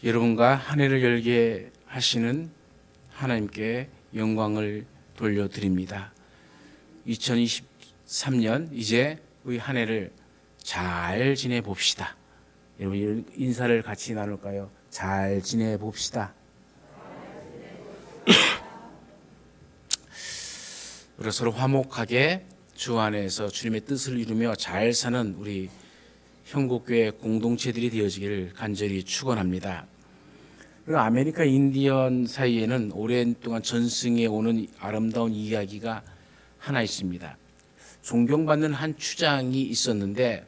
여러분과 한 해를 열게 하시는 하나님께 영광을 돌려드립니다. 2023년 이제 우리 한 해를 잘 지내봅시다. 여러분 인사를 같이 나눌까요? 잘 지내봅시다. 우리 서로 화목하게 주 안에서 주님의 뜻을 이루며 잘 사는 우리 형국교회 공동체들이 되어지기를 간절히 축원합니다. 그리고 아메리카 인디언 사이에는 오랜 동안 전승해 오는 아름다운 이야기가 하나 있습니다. 존경받는 한 추장이 있었는데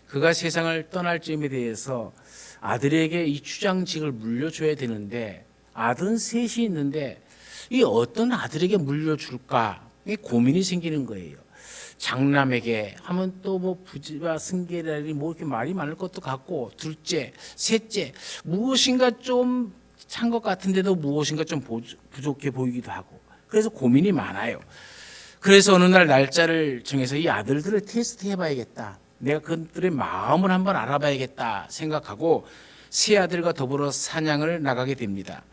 그가 세상을 떠날 점에 대해서 아들에게 이 추장직을 물려줘야 되는데 아들은 셋이 있는데 이 어떤 아들에게 물려줄까 고민이 생기는 거예요. 장남에게 하면 또 뭐 부지와 승계라니 뭐 이렇게 말이 많을 것도 같고, 둘째, 셋째 무엇인가 좀 찬 것 같은데도 무엇인가 좀 부족해 보이기도 하고, 그래서 고민이 많아요. 그래서 어느 날 날짜를 정해서 이 아들들을 테스트해 봐야겠다, 내가 그들의 마음을 한번 알아봐야겠다 생각하고 세 아들과 더불어 사냥을 나가게 됩니다.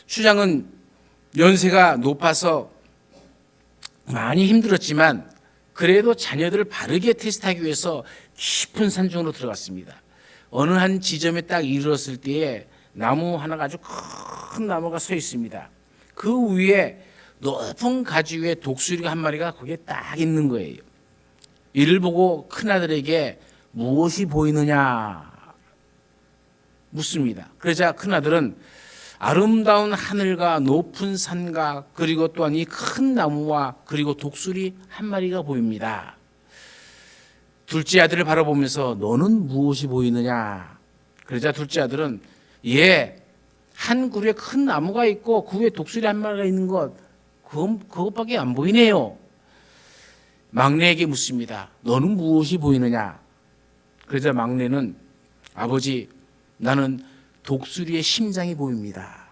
추장은 연세가 높아서 많이 힘들었지만 그래도 자녀들을 바르게 테스트하기 위해서 깊은 산중으로 들어갔습니다. 어느 한 지점에 딱 이르렀을 때에 나무 하나가 아주 큰 나무가 서 있습니다. 그 위에 높은 가지 위에 독수리가 한 마리가 거기에 딱 있는 거예요. 이를 보고 큰아들에게 무엇이 보이느냐 묻습니다. 그러자 큰아들은 아름다운 하늘과 높은 산과 그리고 또한 이 큰 나무와 그리고 독수리 한 마리가 보입니다. 둘째 아들을 바라보면서 너는 무엇이 보이느냐? 그러자 둘째 아들은 한 그루에 큰 나무가 있고 그 위에 독수리 한 마리가 있는 그것밖에 안 보이네요. 막내에게 묻습니다. 너는 무엇이 보이느냐? 그러자 막내는 아버지, 나는 독수리의 심장이 보입니다.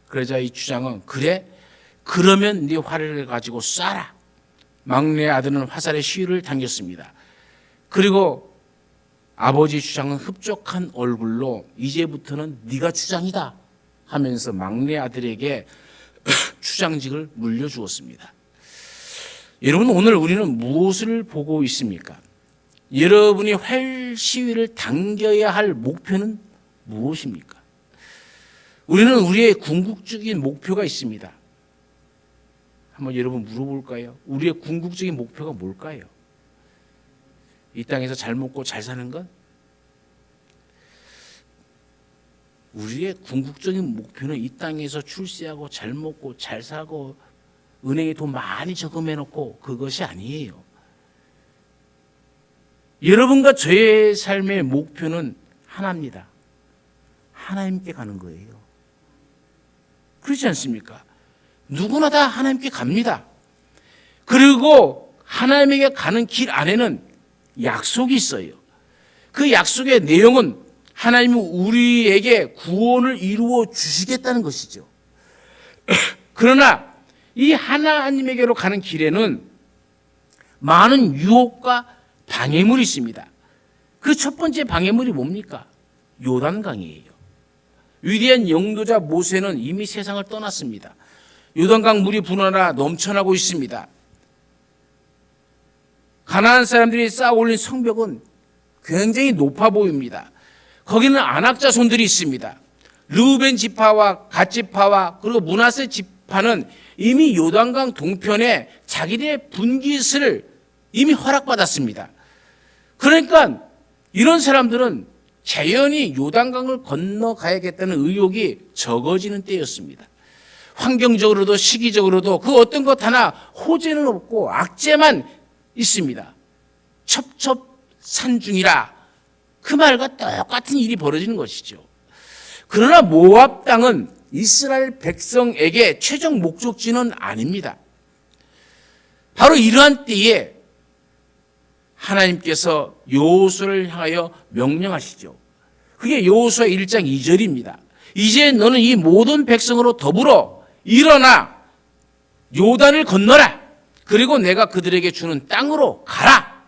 그러자 이 추장은 그래? 그러면 네 활을 가지고 쏴라. 막내 아들은 화살에 시유를 당겼습니다. 그리고 아버지 추장은 흡족한 얼굴로 이제부터는 네가 추장이다 하면서 막내 아들에게 추장직을 물려주었습니다. 여러분, 오늘 우리는 무엇을 보고 있습니까? 여러분이 활 시위를 당겨야 할 목표는 무엇입니까? 우리는 우리의 궁극적인 목표가 있습니다. 한번 여러분 물어볼까요? 우리의 궁극적인 목표가 뭘까요? 이 땅에서 잘 먹고 잘 사는 것? 우리의 궁극적인 목표는 이 땅에서 출세하고 잘 먹고 잘 사고 은행에 돈 많이 저금해 놓고 그것이 아니에요. 여러분과 저의 삶의 목표는 하나입니다. 하나님께 가는 거예요. 그렇지 않습니까? 누구나 다 하나님께 갑니다. 그리고 하나님에게 가는 길 안에는 약속이 있어요. 그 약속의 내용은 하나님은 우리에게 구원을 이루어 주시겠다는 것이죠. 그러나 이 하나님에게로 가는 길에는 많은 유혹과 방해물이 있습니다. 그 첫 번째 방해물이 뭡니까? 요단강이에요. 위대한 영도자 모세는 이미 세상을 떠났습니다. 요단강 물이 분하나 넘쳐나고 있습니다. 가나안 사람들이 쌓아 올린 성벽은 굉장히 높아 보입니다. 거기는 안악 자손들이 있습니다. 르우벤 지파와 갓 지파와 그리고 므낫세 지파는 이미 요단강 동편에 자기들의 분깃을 이미 허락받았습니다. 그러니까 이런 사람들은 자연히 요단강을 건너가야겠다는 의욕이 적어지는 때였습니다. 환경적으로도 시기적으로도 그 어떤 것 하나 호재는 없고 악재만 있습니다. 첩첩산중이라 그 말과 똑같은 일이 벌어지는 것이죠. 그러나 모압 땅은 이스라엘 백성에게 최종 목적지는 아닙니다. 바로 이러한 때에 하나님께서 여호수아를 향하여 명령하시죠. 그게 여호수아 1장 2절입니다. 이제 너는 이 모든 백성으로 더불어 일어나 요단을 건너라. 그리고 내가 그들에게 주는 땅으로 가라.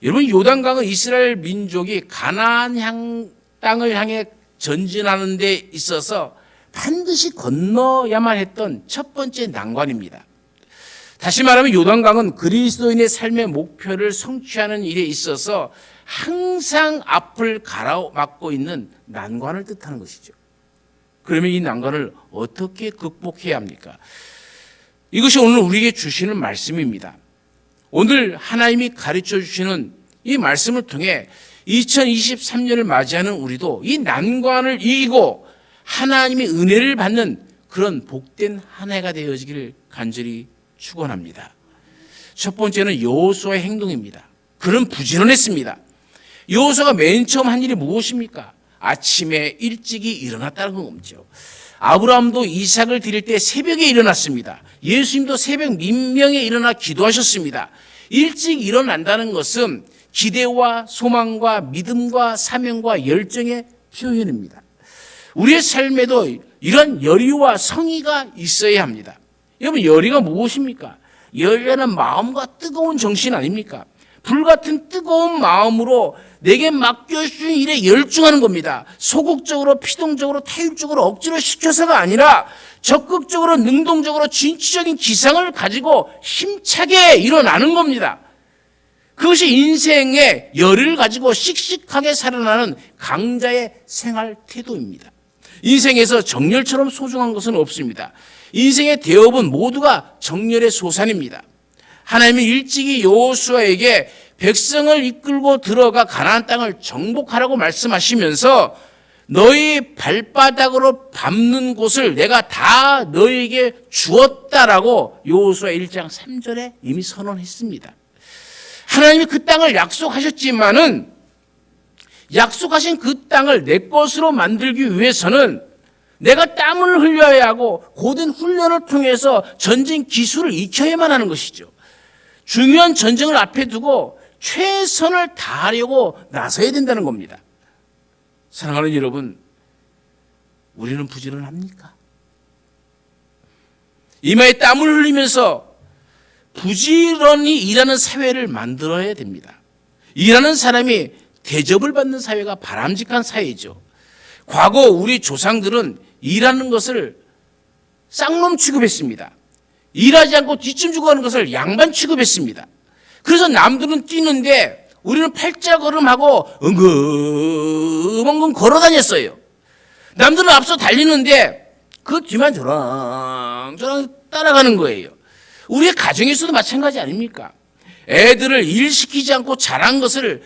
여러분, 요단강은 이스라엘 민족이 가나안 땅을 향해 전진하는 데 있어서 반드시 건너야만 했던 첫 번째 난관입니다. 다시 말하면 요단강은 그리스도인의 삶의 목표를 성취하는 일에 있어서 항상 앞을 가로막고 있는 난관을 뜻하는 것이죠. 그러면 이 난관을 어떻게 극복해야 합니까? 이것이 오늘 우리에게 주시는 말씀입니다. 오늘 하나님이 가르쳐 주시는 이 말씀을 통해 2023년을 맞이하는 우리도 이 난관을 이기고 하나님의 은혜를 받는 그런 복된 한 해가 되어지기를 간절히 축원합니다. 첫 번째는 여호수아의 행동입니다. 그는 부지런했습니다. 여호수아가 맨 처음 한 일이 무엇입니까? 아침에 일찍이 일어났다는 건 없죠. 아브라함도 이삭을 드릴 때 새벽에 일어났습니다. 예수님도 새벽 민명에 일어나 기도하셨습니다. 일찍 일어난다는 것은 기대와 소망과 믿음과 사명과 열정의 표현입니다. 우리의 삶에도 이런 열의와 성의가 있어야 합니다. 여러분, 열의가 무엇입니까? 열렬한 마음과 뜨거운 정신 아닙니까? 불같은 뜨거운 마음으로 내게 맡겨주신 일에 열중하는 겁니다. 소극적으로, 피동적으로, 타율적으로 억지로 시켜서가 아니라 적극적으로, 능동적으로 진취적인 기상을 가지고 힘차게 일어나는 겁니다. 그것이 인생의 열을 가지고 씩씩하게 살아나는 강자의 생활 태도입니다. 인생에서 정열처럼 소중한 것은 없습니다. 인생의 대업은 모두가 정열의 소산입니다. 하나님은 일찍이 여호수아에게 백성을 이끌고 들어가 가나안 땅을 정복하라고 말씀하시면서 너희 발바닥으로 밟는 곳을 내가 다 너희에게 주었다라고 여호수아 1장 3절에 이미 선언했습니다. 하나님이 그 땅을 약속하셨지만은 약속하신 그 땅을 내 것으로 만들기 위해서는 내가 땀을 흘려야 하고 고된 훈련을 통해서 전쟁 기술을 익혀야만 하는 것이죠. 중요한 전쟁을 앞에 두고 최선을 다하려고 나서야 된다는 겁니다. 사랑하는 여러분, 우리는 부지런합니까? 이마에 땀을 흘리면서 부지런히 일하는 사회를 만들어야 됩니다. 일하는 사람이 대접을 받는 사회가 바람직한 사회죠. 과거 우리 조상들은 일하는 것을 쌍놈 취급했습니다. 일하지 않고 뒷짐 주고 하는 것을 양반 취급했습니다. 그래서 남들은 뛰는데 우리는 팔자걸음하고 엉금엉금 걸어 다녔어요. 남들은 앞서 달리는데 그 뒤만 저랑저랑 따라가는 거예요. 우리의 가정에서도 마찬가지 아닙니까? 애들을 일시키지 않고 자란 것을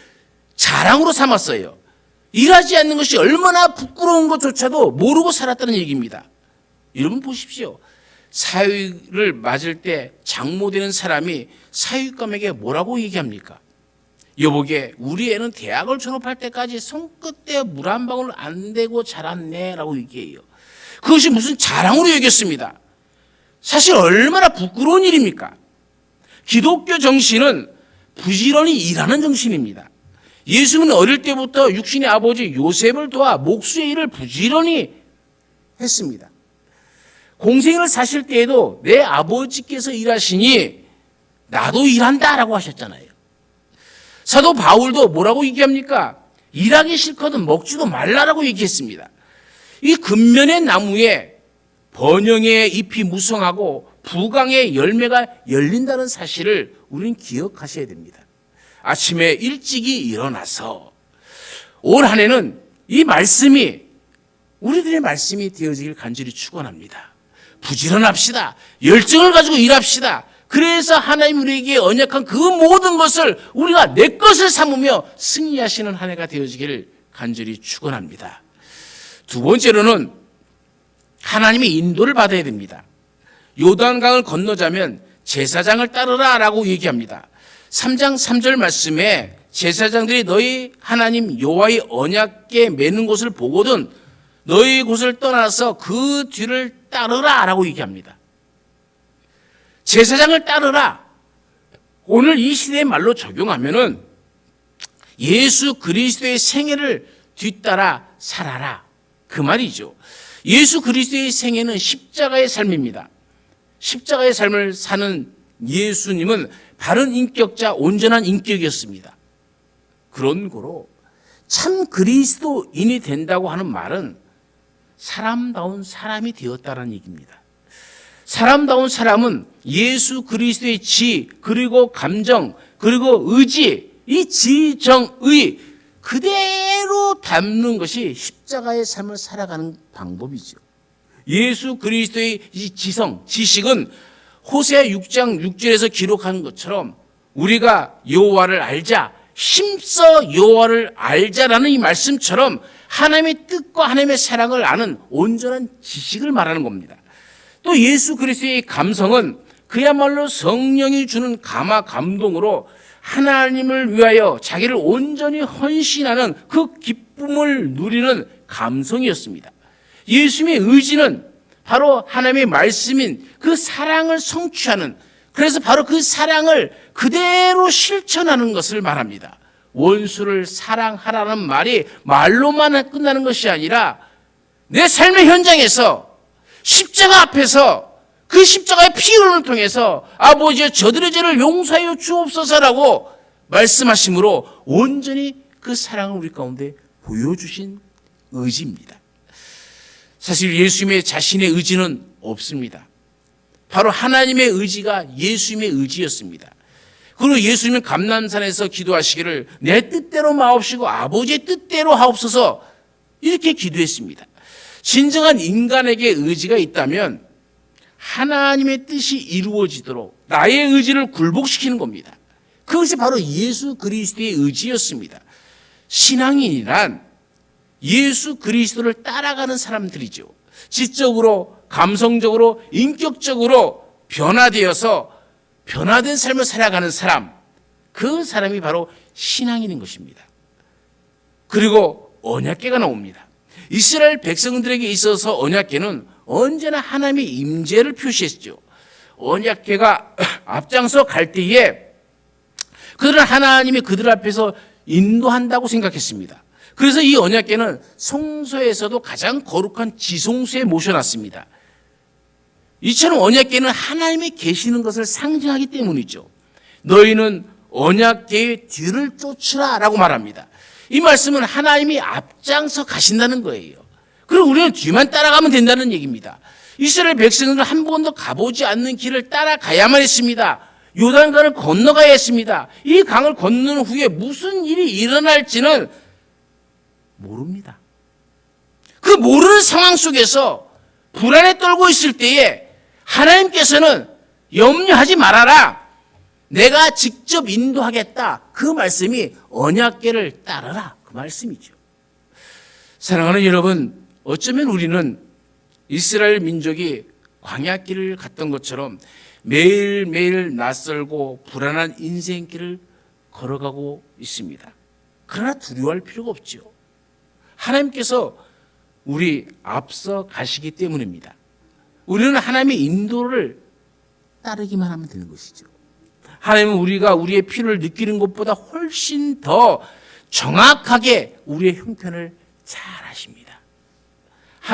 자랑으로 삼았어요. 일하지 않는 것이 얼마나 부끄러운 것조차도 모르고 살았다는 얘기입니다. 여러분 보십시오. 사위를 맞을 때 장모되는 사람이 사위감에게 뭐라고 얘기합니까? 여보게, 우리 애는 대학을 졸업할 때까지 손끝에 물 한 방울 안 대고 자랐네 라고 얘기해요. 그것이 무슨 자랑으로 여겼습니다. 사실 얼마나 부끄러운 일입니까? 기독교 정신은 부지런히 일하는 정신입니다. 예수는 어릴 때부터 육신의 아버지 요셉을 도와 목수의 일을 부지런히 했습니다. 공생을 사실 때에도 내 아버지께서 일하시니 나도 일한다라고 하셨잖아요. 사도 바울도 뭐라고 얘기합니까? 일하기 싫거든 먹지도 말라라고 얘기했습니다. 이 근면의 나무에 번영의 잎이 무성하고 부강의 열매가 열린다는 사실을 우리는 기억하셔야 됩니다. 아침에 일찍이 일어나서 올 한 해는 이 말씀이 우리들의 말씀이 되어지길 간절히 축원합니다. 부지런합시다. 열정을 가지고 일합시다. 그래서 하나님 우리에게 언약한 그 모든 것을 우리가 내 것을 삼으며 승리하시는 한 해가 되어지기를 간절히 축원합니다. 두 번째로는 하나님의 인도를 받아야 됩니다. 요단강을 건너자면 제사장을 따르라라고 얘기합니다. 3장 3절 말씀에 제사장들이 너희 하나님 여호와의 언약궤 매는 곳을 보거든 너희 곳을 떠나서 그 뒤를 따르라라고 얘기합니다. 제사장을 따르라. 오늘 이 시대의 말로 적용하면은 예수 그리스도의 생애를 뒤따라 살아라. 그 말이죠. 예수 그리스도의 생애는 십자가의 삶입니다. 십자가의 삶을 사는 예수님은 바른 인격자, 온전한 인격이었습니다. 그런 고로 참 그리스도인이 된다고 하는 말은 사람다운 사람이 되었다는 얘기입니다. 사람다운 사람은 예수 그리스도의 지, 그리고 감정, 그리고 의지, 이 지정의 그대로 담는 것이 십자가의 삶을 살아가는 방법이죠. 예수 그리스도의 이 지성, 지식은 호세아 6장 6절에서 기록한 것처럼 우리가 여호와를 알자, 힘써 여호와를 알자라는 이 말씀처럼 하나님의 뜻과 하나님의 사랑을 아는 온전한 지식을 말하는 겁니다. 또 예수 그리스도의 감성은 그야말로 성령이 주는 감동으로 하나님을 위하여 자기를 온전히 헌신하는 그 기쁨을 누리는 감성이었습니다. 예수님의 의지는 바로 하나님의 말씀인 그 사랑을 성취하는, 그래서 바로 그 사랑을 그대로 실천하는 것을 말합니다. 원수를 사랑하라는 말이 말로만 끝나는 것이 아니라 내 삶의 현장에서 십자가 앞에서 그 십자가의 피 흘림을 통해서 아버지여 저들의 죄를 용서하여 주옵소서라고 말씀하심으로 온전히 그 사랑을 우리 가운데 보여주신 의지입니다. 사실 예수님의 자신의 의지는 없습니다. 바로 하나님의 의지가 예수님의 의지였습니다. 그리고 예수님은 감람산에서 기도하시기를 내 뜻대로 마옵시고 아버지의 뜻대로 하옵소서 이렇게 기도했습니다. 진정한 인간에게 의지가 있다면 하나님의 뜻이 이루어지도록 나의 의지를 굴복시키는 겁니다. 그것이 바로 예수 그리스도의 의지였습니다. 신앙인이란 예수 그리스도를 따라가는 사람들이죠. 지적으로, 감성적으로, 인격적으로 변화되어서 변화된 삶을 살아가는 사람, 그 사람이 바로 신앙인인 것입니다. 그리고 언약궤가 나옵니다. 이스라엘 백성들에게 있어서 언약궤는 언제나 하나님의 임재를 표시했죠. 언약궤가 앞장서 갈 때에 그들은 하나님이 그들 앞에서 인도한다고 생각했습니다. 그래서 이 언약궤는 성소에서도 가장 거룩한 지성소에 모셔놨습니다. 이처럼 언약궤는 하나님이 계시는 것을 상징하기 때문이죠. 너희는 언약궤의 뒤를 쫓으라 라고 말합니다. 이 말씀은 하나님이 앞장서 가신다는 거예요. 그리고 우리는 뒤만 따라가면 된다는 얘기입니다. 이스라엘 백성들은 한 번도 가보지 않는 길을 따라가야만 했습니다. 요단강을 건너가야 했습니다. 이 강을 건너는 후에 무슨 일이 일어날지는 모릅니다. 그 모르는 상황 속에서 불안에 떨고 있을 때에 하나님께서는 염려하지 말아라. 내가 직접 인도하겠다. 그 말씀이 언약궤를 따르라. 그 말씀이죠. 사랑하는 여러분, 어쩌면 우리는 이스라엘 민족이 광야길을 갔던 것처럼 매일매일 낯설고 불안한 인생길을 걸어가고 있습니다. 그러나 두려워할 필요가 없죠. 하나님께서 우리 앞서 가시기 때문입니다. 우리는 하나님의 인도를 따르기만 하면 되는 것이죠. 하나님은 우리가 우리의 필요를 느끼는 것보다 훨씬 더 정확하게 우리의 형편을 잘 아십니다.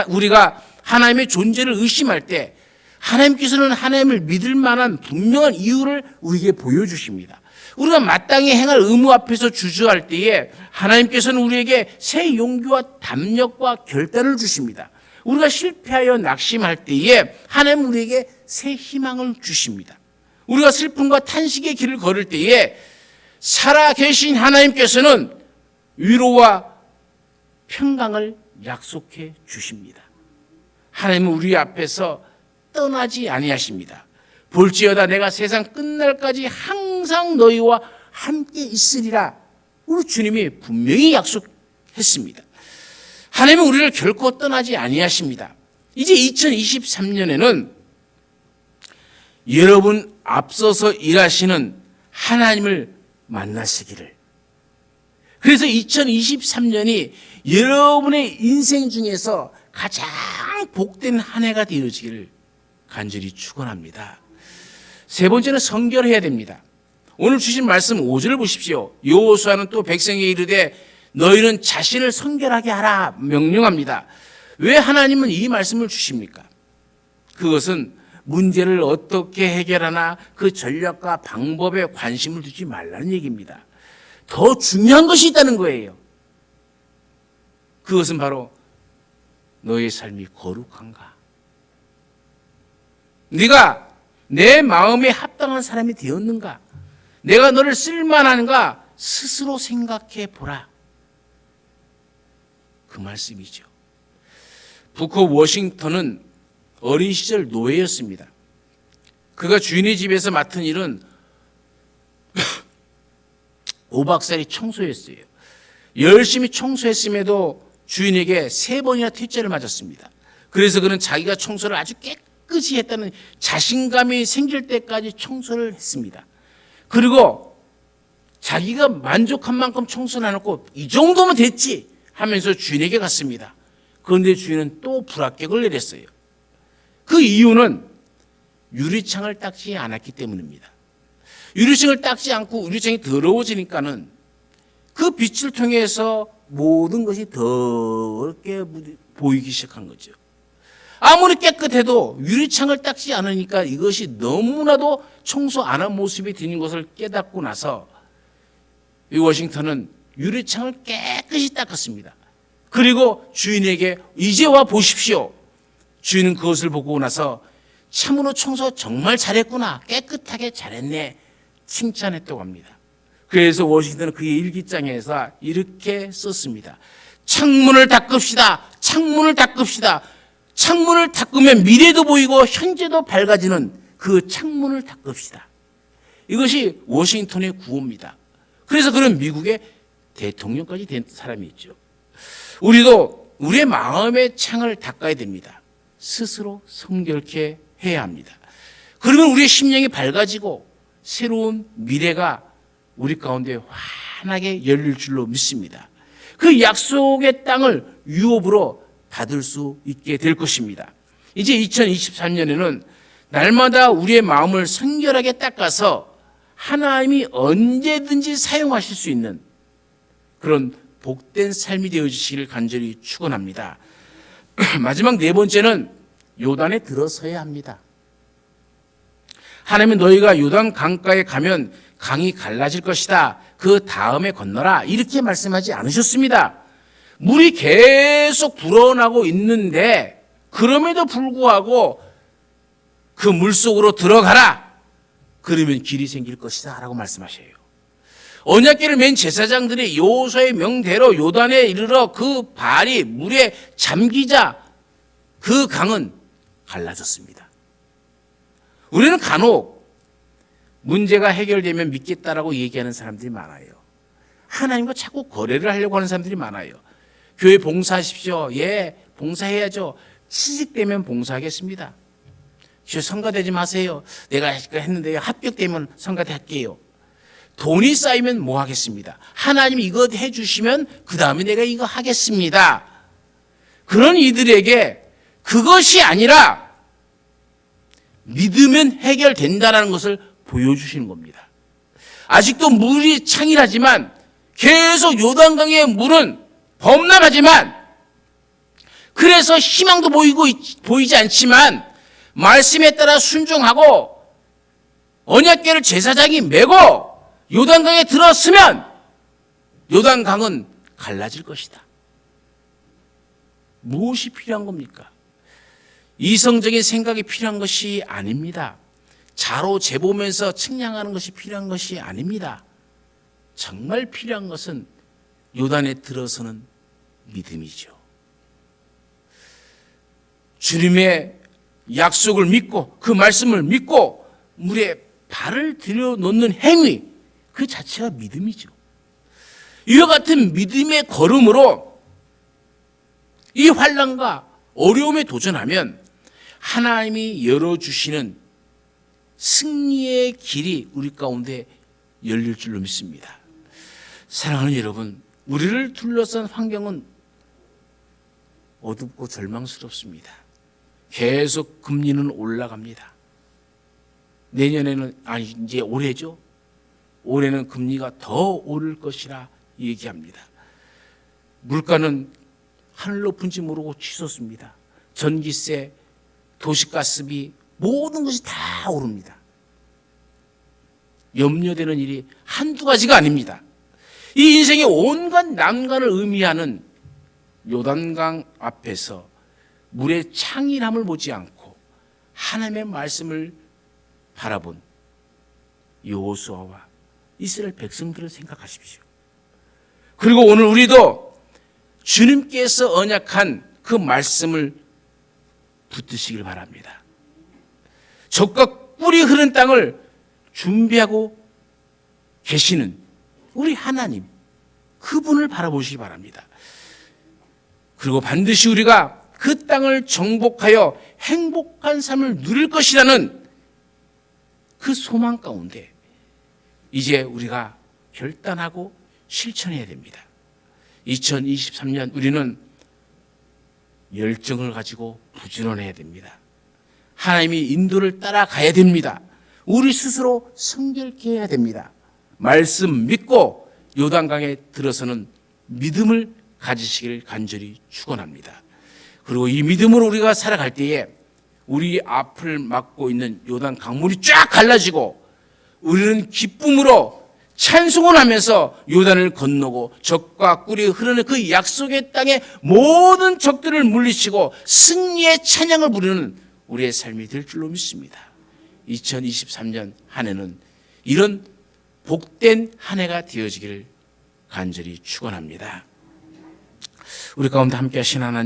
우리가 하나님의 존재를 의심할 때 하나님께서는 하나님을 믿을 만한 분명한 이유를 우리에게 보여주십니다. 우리가 마땅히 행할 의무 앞에서 주저할 때에 하나님께서는 우리에게 새 용기와 담력과 결단을 주십니다. 우리가 실패하여 낙심할 때에 하나님은 우리에게 새 희망을 주십니다. 우리가 슬픔과 탄식의 길을 걸을 때에 살아계신 하나님께서는 위로와 평강을 약속해 주십니다. 하나님은 우리 앞에서 떠나지 아니하십니다. 볼지어다 내가 세상 끝날까지 항상 너희와 함께 있으리라. 우리 주님이 분명히 약속했습니다. 하나님은 우리를 결코 떠나지 아니하십니다. 이제 2023년에는 여러분 앞서서 일하시는 하나님을 만나시기를, 그래서 2023년이 여러분의 인생 중에서 가장 복된 한 해가 되어지기를 간절히 축원합니다. 세 번째는 성결해야 됩니다. 오늘 주신 말씀 5절을 보십시오. 여호수아는 또 백성에게 이르되 너희는 자신을 성결하게 하라 명령합니다. 왜 하나님은 이 말씀을 주십니까? 그것은 문제를 어떻게 해결하나 그 전략과 방법에 관심을 두지 말라는 얘기입니다. 더 중요한 것이 있다는 거예요. 그것은 바로 너의 삶이 거룩한가? 네가 내 마음에 합당한 사람이 되었는가? 내가 너를 쓸만한가? 스스로 생각해 보라. 그 말씀이죠. 부커 워싱턴은 어린 시절 노예였습니다. 그가 주인의 집에서 맡은 일은 5박살이 청소였어요. 열심히 청소했음에도 주인에게 3번이나 퇴짜를 맞았습니다. 그래서 그는 자기가 청소를 아주 깨끗이 했다는 자신감이 생길 때까지 청소를 했습니다. 그리고 자기가 만족한 만큼 청소를 해놓고 이 정도면 됐지 하면서 주인에게 갔습니다. 그런데 주인은 또 불합격을 내렸어요. 그 이유는 유리창을 닦지 않았기 때문입니다. 유리창을 닦지 않고 유리창이 더러워지니까는 그 빛을 통해서 모든 것이 더럽게 보이기 시작한 거죠. 아무리 깨끗해도 유리창을 닦지 않으니까 이것이 너무나도 청소 안 한 모습이 되는 것을 깨닫고 나서 이 워싱턴은 유리창을 깨끗이 닦았습니다. 그리고 주인에게 이제 와 보십시오. 주인은 그것을 보고 나서 참으로 청소 정말 잘했구나. 깨끗하게 잘했네. 칭찬했다고 합니다. 그래서 워싱턴은 그의 일기장에서 이렇게 썼습니다. 창문을 닦읍시다. 창문을 닦읍시다. 창문을 닦으면 미래도 보이고 현재도 밝아지는 그 창문을 닦읍시다. 이것이 워싱턴의 구호입니다. 그래서 그는 미국의 대통령까지 된 사람이 있죠. 우리도 우리의 마음의 창을 닦아야 됩니다. 스스로 성결케 해야 합니다. 그러면 우리의 심령이 밝아지고 새로운 미래가 우리 가운데 환하게 열릴 줄로 믿습니다. 그 약속의 땅을 유업으로 받을 수 있게 될 것입니다. 이제 2023년에는 날마다 우리의 마음을 성결하게 닦아서 하나님이 언제든지 사용하실 수 있는 그런 복된 삶이 되어주시기를 간절히 축원합니다. 마지막 4번째는 요단에 들어서야 합니다. 하나님은 너희가 요단 강가에 가면 강이 갈라질 것이다. 그 다음에 건너라. 이렇게 말씀하지 않으셨습니다. 물이 계속 불어나고 있는데 그럼에도 불구하고 그 물속으로 들어가라. 그러면 길이 생길 것이다 라고 말씀하셔요. 언약궤를 맨 제사장들이 여호수아의 명대로 요단에 이르러 그 발이 물에 잠기자 그 강은 갈라졌습니다. 우리는 간혹 문제가 해결되면 믿겠다라고 얘기하는 사람들이 많아요. 하나님과 자꾸 거래를 하려고 하는 사람들이 많아요. 교회 봉사하십시오. 예, 봉사해야죠. 취직되면 봉사하겠습니다. 성가대지 마세요. 내가 했는데 합격되면 성가대 할게요. 돈이 쌓이면 뭐 하겠습니다. 하나님이 이거 해주시면 그 다음에 내가 이거 하겠습니다. 그런 이들에게 그것이 아니라 믿으면 해결된다는 것을 보여주시는 겁니다. 아직도 물이 창이라지만 계속 요단강의 물은 범람하지만 그래서 희망도 보이지 않지만 말씀에 따라 순종하고 언약궤를 제사장이 메고 요단강에 들었으면 요단강은 갈라질 것이다. 무엇이 필요한 겁니까? 이성적인 생각이 필요한 것이 아닙니다. 자로 재보면서 측량하는 것이 필요한 것이 아닙니다. 정말 필요한 것은 요단에 들어서는 믿음이죠. 주님의 약속을 믿고 그 말씀을 믿고 물에 발을 들여놓는 행위 그 자체가 믿음이죠. 이와 같은 믿음의 걸음으로 이 환난과 어려움에 도전하면 하나님이 열어주시는 승리의 길이 우리 가운데 열릴 줄로 믿습니다. 사랑하는 여러분, 우리를 둘러싼 환경은 어둡고 절망스럽습니다. 계속 금리는 올라갑니다. 내년에는 이제 올해죠. 올해는 금리가 더 오를 것이라 얘기합니다. 물가는 하늘 높은지 모르고 치솟습니다. 전기세, 도시가스비 모든 것이 다 오릅니다. 염려되는 일이 한두 가지가 아닙니다. 이 인생의 온갖 난관을 의미하는 요단강 앞에서 물의 창일함을 보지 않고 하나님의 말씀을 바라본 여호수아와 이스라엘 백성들을 생각하십시오. 그리고 오늘 우리도 주님께서 언약한 그 말씀을 붙드시길 바랍니다. 적과 꿀이 흐른 땅을 준비하고 계시는 우리 하나님, 그분을 바라보시기 바랍니다. 그리고 반드시 우리가 그 땅을 정복하여 행복한 삶을 누릴 것이라는 그 소망 가운데 이제 우리가 결단하고 실천해야 됩니다. 2023년 우리는 열정을 가지고 부지런해야 됩니다. 하나님이 인도를 따라가야 됩니다. 우리 스스로 성결케 해야 됩니다. 말씀 믿고 요단강에 들어서는 믿음을 가지시기를 간절히 축원합니다. 그리고 이 믿음으로 우리가 살아갈 때에 우리 앞을 막고 있는 요단 강물이 쫙 갈라지고 우리는 기쁨으로 찬송을 하면서 요단을 건너고 적과 꿀이 흐르는 그 약속의 땅에 모든 적들을 물리치고 승리의 찬양을 부르는 우리의 삶이 될 줄로 믿습니다. 2023년 한 해는 이런 복된 한 해가 되어지기를 간절히 축원합니다. 우리 가운데 함께 하신 하나님,